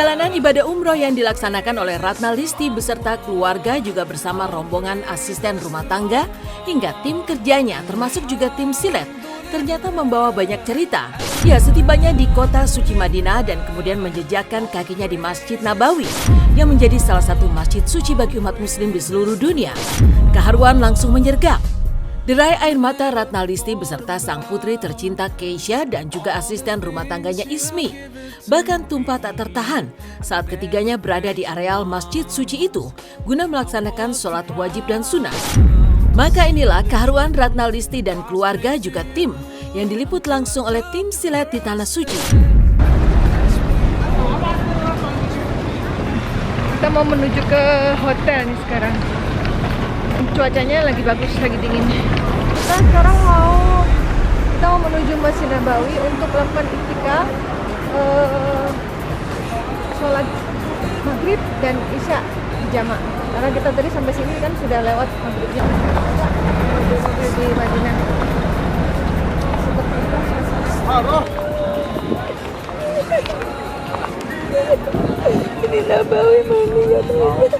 Perjalanan ibadah umroh yang dilaksanakan oleh Ratna Listi beserta keluarga juga bersama rombongan asisten rumah tangga hingga tim kerjanya termasuk juga tim silet ternyata membawa banyak cerita. Ya, setibanya di kota suci Madinah dan kemudian menjejakkan kakinya di Masjid Nabawi yang menjadi salah satu masjid suci bagi umat muslim di seluruh dunia. Keharuan langsung menyergap. Derai air mata Ratna Listi beserta sang putri tercinta Keisha dan juga asisten rumah tangganya Ismi bahkan tumpah tak tertahan saat ketiganya berada di areal masjid suci itu guna melaksanakan sholat wajib dan sunnah. Maka inilah keharuan Ratna Listi dan keluarga juga tim yang diliput langsung oleh tim silet di Tanah Suci. Kita mau menuju ke hotel nih sekarang. Cuacanya lagi bagus, lagi dingin. Kita sekarang mau menuju Masjid Nabawi untuk melakukan iktikaf, sholat maghrib dan isya jamaah. Karena kita tadi sampai sini kan sudah lewat maghribnya. Mobil di Madinah. Seperti itu. Ini Nabawi mandi ya teman-teman.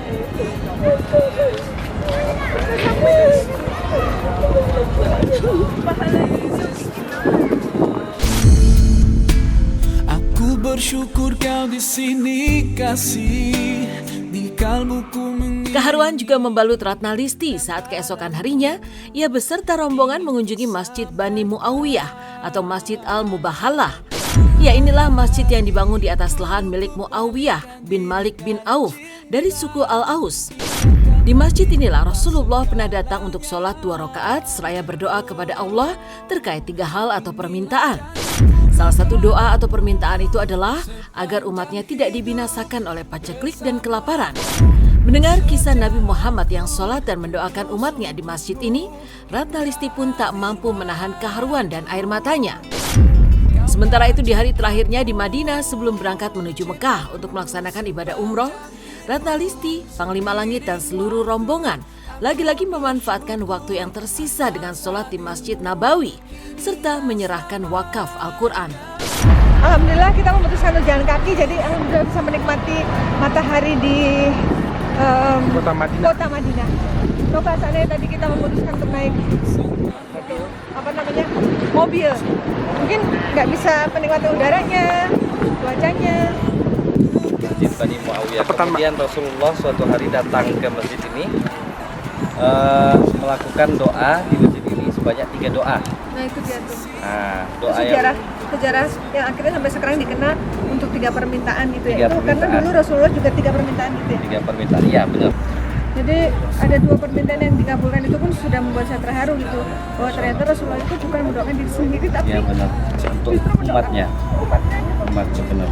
Aku bersyukur kau di sini kasih di kalbuku. Keharuan juga membalut Ratna Listi saat keesokan harinya ia beserta rombongan mengunjungi Masjid Bani Muawiyah atau Masjid Al-Mubahalah. Ya, inilah masjid yang dibangun di atas lahan milik Muawiyah bin Malik bin Auf dari suku Al-Aus. Di masjid inilah Rasulullah pernah datang untuk sholat 2 rakaat seraya berdoa kepada Allah terkait 3 hal atau permintaan. Salah satu doa atau permintaan itu adalah agar umatnya tidak dibinasakan oleh paceklik dan kelaparan. Mendengar kisah Nabi Muhammad yang sholat dan mendoakan umatnya di masjid ini, Ratna Listi pun tak mampu menahan keharuan dan air matanya. Sementara itu di hari terakhirnya di Madinah sebelum berangkat menuju Mekah untuk melaksanakan ibadah umroh, Ratna Listi, Panglima Langit dan seluruh rombongan lagi-lagi memanfaatkan waktu yang tersisa dengan sholat di Masjid Nabawi serta menyerahkan wakaf Al-Quran. Alhamdulillah kita memutuskan untuk jalan kaki, jadi alhamdulillah bisa menikmati matahari di Kota Madinah. Coba seandainya tadi kita memutuskan untuk naik mobil, mungkin nggak bisa menikmati udaranya, cuacanya. Masjid Bani Muawiyah. Kemudian Rasulullah suatu hari datang ke masjid ini melakukan doa di masjid ini sebanyak 3 doa. Nah itu dia tuh. Nah, doa sejarah yang akhirnya sampai sekarang dikenal untuk 3 permintaan gitu ya. Itu permintaan. karena dulu Rasulullah juga 3 permintaan gitu ya. 3 permintaan, iya benar. Jadi ada 2 permintaan yang dikabulkan itu pun sudah membuat saya terharu gitu. Bahwa ternyata Rasulullah itu bukan mendoakan diri sendiri tapi Iya benar. Untuk umatnya. Umatnya benar.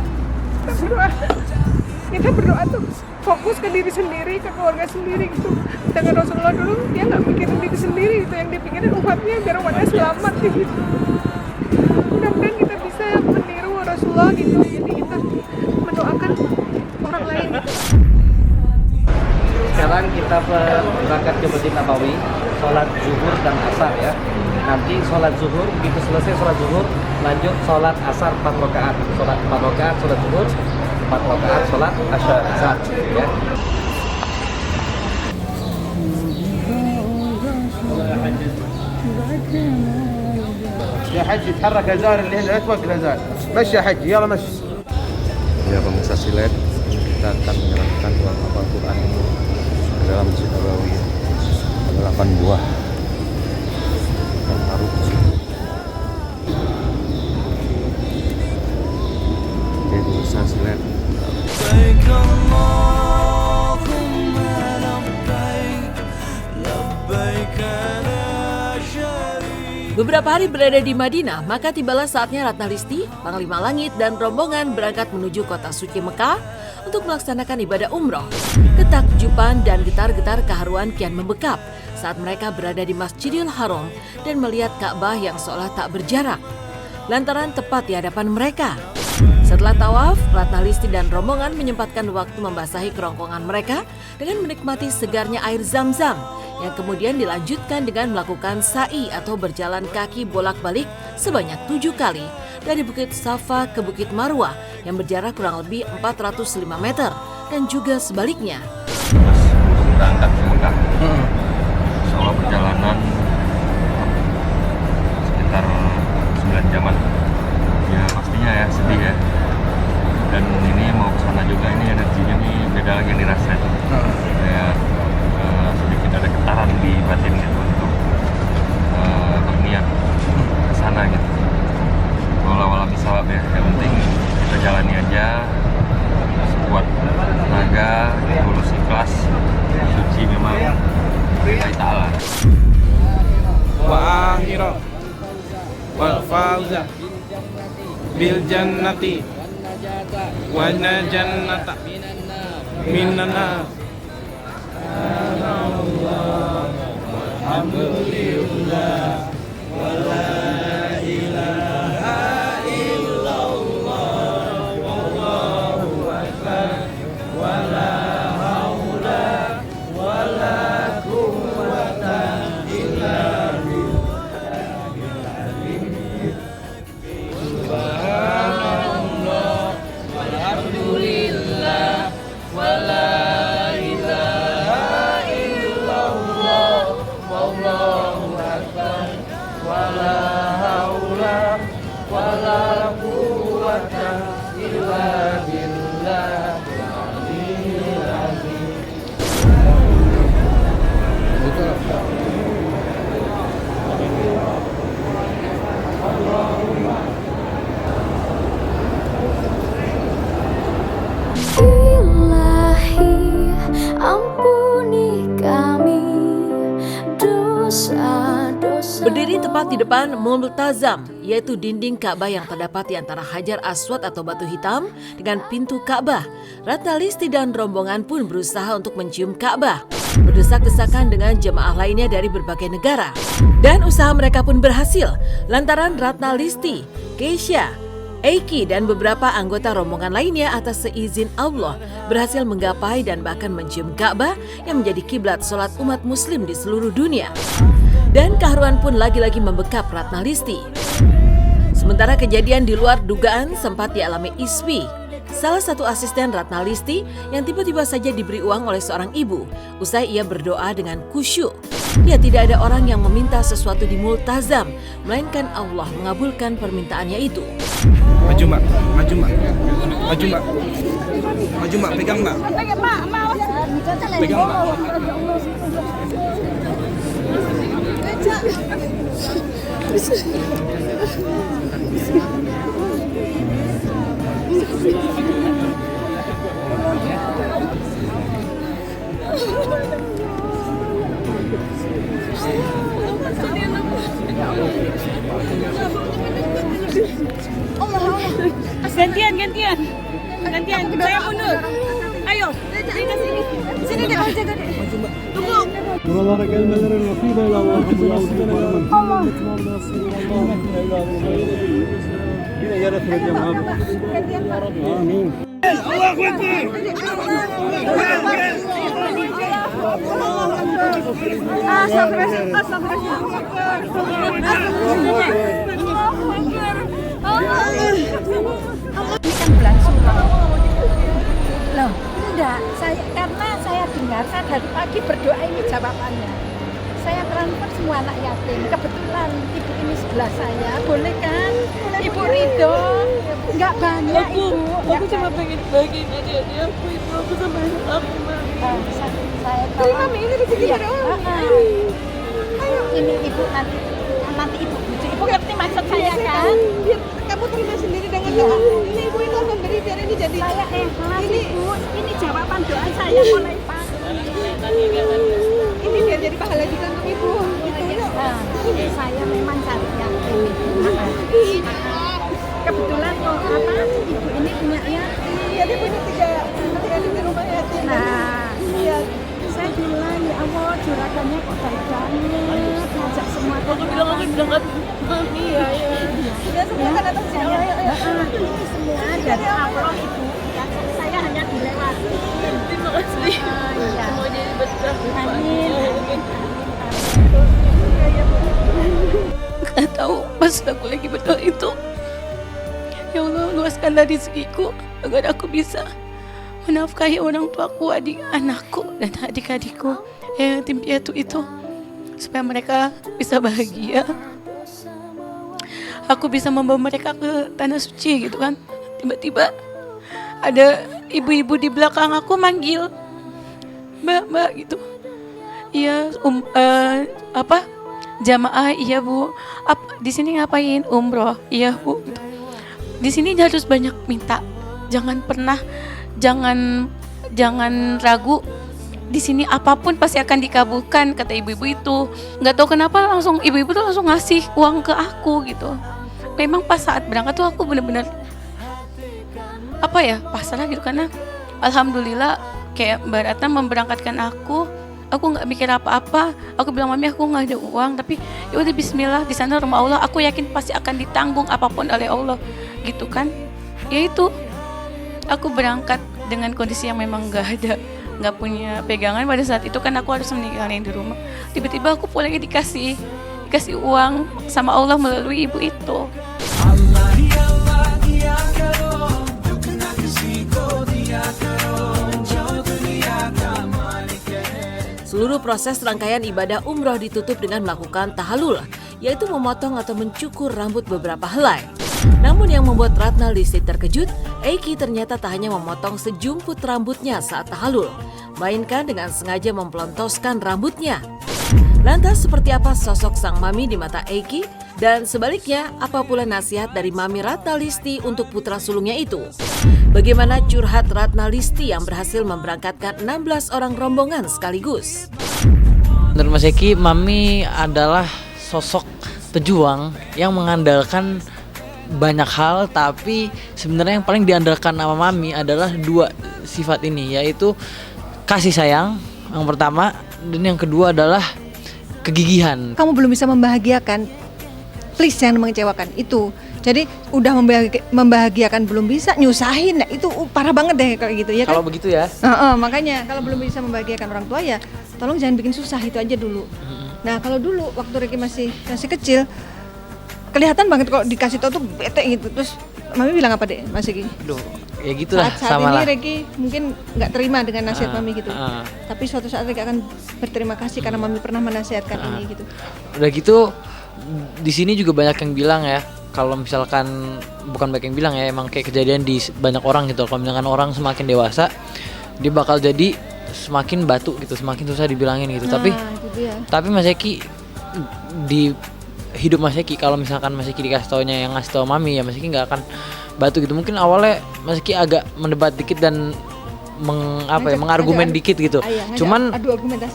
Kita berdoa tuh fokus ke diri sendiri, ke keluarga sendiri gitu. Dengan Rasulullah dulu dia nggak mikirin diri sendiri itu, yang dipikirin umatnya biar umatnya selamat gitu. Mudah-mudahan kita bisa meniru Rasulullah gitu. Jadi kita mendoakan orang lain gitu. Sekarang kita berangkat ke Masjid Nabawi, sholat zuhur dan asar ya. Nanti sholat zuhur, begitu selesai sholat zuhur, lanjut sholat asar 4 rakaat. Sholat 4 rakaat, sholat zuhur, 4 rakaat, sholat asar ya. يا حج يتحرك ازار اللي هنا لا توقف الازار مشي يا حج يلا مشي. Ya pemirsa silet, kita akan menyerahkan wakaf Al-Quran ini ke dalam Masjid Nabawi. Ada 8 buah yang taruh di sini. Oke pemirsa silet. Beberapa hari berada di Madinah, maka tibalah saatnya Ratna Listi, Panglima Langit dan rombongan berangkat menuju kota suci Mekah untuk melaksanakan ibadah umroh. Ketakjuban dan getar-getar keharuan kian membekap saat mereka berada di Masjidil Haram dan melihat Ka'bah yang seolah tak berjarak, lantaran tepat di hadapan mereka. Setelah tawaf, Ratna Listi dan rombongan menyempatkan waktu membasahi kerongkongan mereka dengan menikmati segarnya air Zam-Zam yang kemudian dilanjutkan dengan melakukan sa'i atau berjalan kaki bolak-balik sebanyak 7 kali dari Bukit Safa ke Bukit Marwah yang berjarak kurang lebih 405 meter dan juga sebaliknya. Untuk berangkat ke Mekah. Insya Allah perjalanan sekitar 9 jaman. Ya pastinya ya sedih ya. Dan ini mau ke sana juga, ini energinya nih beda lagi yang dirasa itu. Kayak sedikit ada getaran di batin gitu untuk berniat ke sana gitu. Walau bisa ya, yang penting kita jalani aja, sekuat tenaga, tulus ikhlas, suci memang Allah Ta'ala. Wa akhirah wal fauza bil jannati wa najannata minan nar. Alhamdulillah wa la ilaha illallah wallahu akbar wa la haula wa la quwwata illa subhanallah walhamdulillah wa la ilaha illallah wallahu akbar wa la haula wa la quwwata illa billah. Ilahi, ampuni kami dosa-dosa. Berdiri tepat di depan Multazam, yaitu dinding Ka'bah yang terdapat di antara Hajar Aswad atau batu hitam dengan pintu Ka'bah, Ratna Listi dan rombongan pun berusaha untuk mencium Ka'bah, berdesak-desakan dengan jemaah lainnya dari berbagai negara. Dan usaha mereka pun berhasil, lantaran Ratna Listi, Keisha, Eiki dan beberapa anggota rombongan lainnya atas seizin Allah berhasil menggapai dan bahkan mencium Ka'bah yang menjadi kiblat sholat umat muslim di seluruh dunia. Dan keharuan pun lagi-lagi membekap Ratna Listi. Sementara kejadian di luar dugaan sempat dialami Ispi, salah satu asisten Ratna Listi yang tiba-tiba saja diberi uang oleh seorang ibu usai ia berdoa dengan khusyuk. Ya, tidak ada orang yang meminta sesuatu di Multazam, melainkan Allah mengabulkan permintaannya itu. Maju mbak, maju mbak, maju mbak, maju mbak, pegang mbak, pegang mbak. Gantian. Saya mundur. Ayo, Rina sini. Sini deh, aja deh. Tunggu. Bulan Suci. Loh, enggak. Karena saya dengar, saya dari pagi berdoa ini jawabannya. Saya transfer semua anak yatim. Kebetulan ibu ini sebelah saya. Boleh kan? Ibu Ridho. Enggak banyak, Ibu. Aku cuma pengen bagiin adik-adik aku, Ibu. Aku sama aku, Mbak. Saya Tapi Mami ini rezeki dari Allah. Ini Ibu nanti Ibu bujuk. Ibu ngerti maksud saya kan? Biar kamu terima sendiri dengan doa. Ini Ibu itu akan beri biar ini jadi. Saya ikhlas, Ibu. Ini jawaban doa saya mulai pagi. Ini biar jadi pahala juga untuk Ibu. Saya memang cari yatim. Kebetulan Ibu ini punya yatim. Iya, dia punya tiga yatim di rumah yatim. Nah, iya. Saya bilang, ya Allah, juragannya kok baik banget, ngajak semua ke berangkat Mami ya. Ya, semua kan atas sini. ini semua dari Allah, Ibu. Saya hanya dilewati. Terima kasih. Iya. Semuanya jadi berkah. Amin. nggak tahu pas aku lagi berdoa itu, ya Allah luaskanlah rezekiku agar aku bisa menafkahi orang tuaku, anakku dan adik-adikku yang yatim piatu itu, supaya mereka bisa bahagia. Aku bisa membawa mereka ke tanah suci gitu kan. Tiba-tiba ada ibu-ibu di belakang aku manggil, Mbak gitu. Iya, jamaah, iya Bu. Di sini ngapain? Umroh. Iya Bu. Gitu. Di sini harus banyak minta. Jangan ragu. Di sini apapun pasti akan dikabulkan, kata ibu-ibu itu. Nggak tahu kenapa ibu-ibu tuh langsung ngasih uang ke aku gitu. Memang pas saat berangkat tuh aku benar-benar pasrah gitu, karena alhamdulillah kayak Mbak Ratna memberangkatkan aku nggak mikir apa-apa. Aku bilang, Mami aku nggak ada uang, tapi ya udah Bismillah, di sana rumah Allah, aku yakin pasti akan ditanggung apapun oleh Allah gitu kan. Ya itu, aku berangkat dengan kondisi yang memang nggak punya pegangan pada saat itu kan. Aku harus meninggalin di rumah. Tiba-tiba aku pulangnya dikasih uang sama Allah melalui ibu itu. Seluruh proses rangkaian ibadah umroh ditutup dengan melakukan tahallul, yaitu memotong atau mencukur rambut beberapa helai. Namun yang membuat Ratna Listi terkejut, Eiki ternyata tak hanya memotong sejumput rambutnya saat tahallul, melainkan dengan sengaja memplontoskan rambutnya. Lantas seperti apa sosok sang mami di mata Eiki? Dan sebaliknya, apa pula nasihat dari Mami Ratna Listi untuk putra sulungnya itu? Bagaimana curhat Ratna Listi yang berhasil memberangkatkan 16 orang rombongan sekaligus? Menurut Mas Eki, Mami adalah sosok pejuang yang mengandalkan banyak hal, tapi sebenarnya yang paling diandalkan sama Mami adalah dua sifat ini, yaitu kasih sayang yang pertama, dan yang kedua adalah kegigihan. Kamu belum bisa membahagiakan, please jangan mengecewakan itu. Jadi udah membahagiakan belum bisa, nyusahin, nah, itu parah banget deh kayak gitu ya kan. Kalau begitu ya. Makanya kalau belum bisa membahagiakan orang tua ya tolong jangan bikin susah, itu aja dulu. Nah kalau dulu waktu Reki masih kecil, kelihatan banget kalau dikasih tau tuh bete gitu. Terus Mami bilang apa deh Mas Reki? Duh, ya gitulah, saat sama ini lah. Reki mungkin nggak terima dengan nasihat Mami gitu. Tapi suatu saat Reki akan berterima kasih karena Mami pernah menasihatkan ini gitu. Udah gitu, di sini juga banyak yang bilang ya, kalau misalkan bukan banyak yang bilang ya, emang kayak kejadian di banyak orang gitu. Kalau misalkan orang semakin dewasa, dia bakal jadi semakin batu gitu, semakin susah dibilangin gitu. Tapi Mas Eki, di hidup Mas Eki, kalau misalkan Mas Eki dikasih taunya yang ngasih tau Mami, ya Mas Eki nggak akan batu gitu. Mungkin awalnya Mas Eki agak mendebat dikit dan mengargumen dikit gitu. Cuman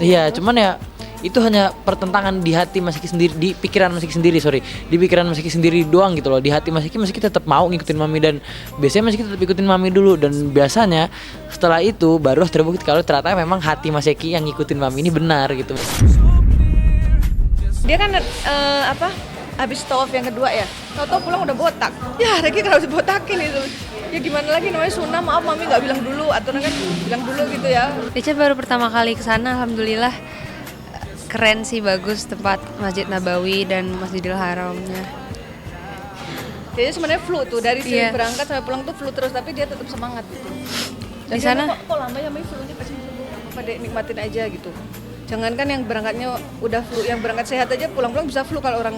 ya itu hanya pertentangan di hati Mas Eki sendiri, di pikiran Mas Eki sendiri doang gitu loh. Di hati Mas Eki tetap mau ngikutin Mami, dan biasanya Mas Eki tetap ikutin Mami dulu, dan biasanya setelah itu baru terbukti kalau ternyata memang hati Mas Eki yang ngikutin Mami ini benar gitu. Dia kan habis tawaf yang kedua ya, tau pulang udah botak. Ya Reki harus botakin itu. Ya gimana lagi, namanya sunnah, maaf Mami nggak bilang dulu, aturan kan bilang dulu gitu ya. Ica baru pertama kali kesana, alhamdulillah keren sih, bagus tempat Masjid Nabawi dan Masjidil Haramnya. Jadi sebenarnya flu tuh dari sini berangkat sampai pulang tuh flu terus, tapi dia tetap semangat gitu. Di sana kok lama ya Mami flu-nya pasti pada nikmatin aja gitu. Jangankan yang berangkatnya udah flu, yang berangkat sehat aja pulang-pulang bisa flu kalau orang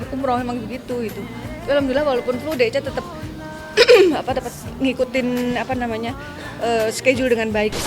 umroh, memang begitu gitu. Tapi alhamdulillah walaupun flu Deca tetap dapat ngikutin schedule dengan baik.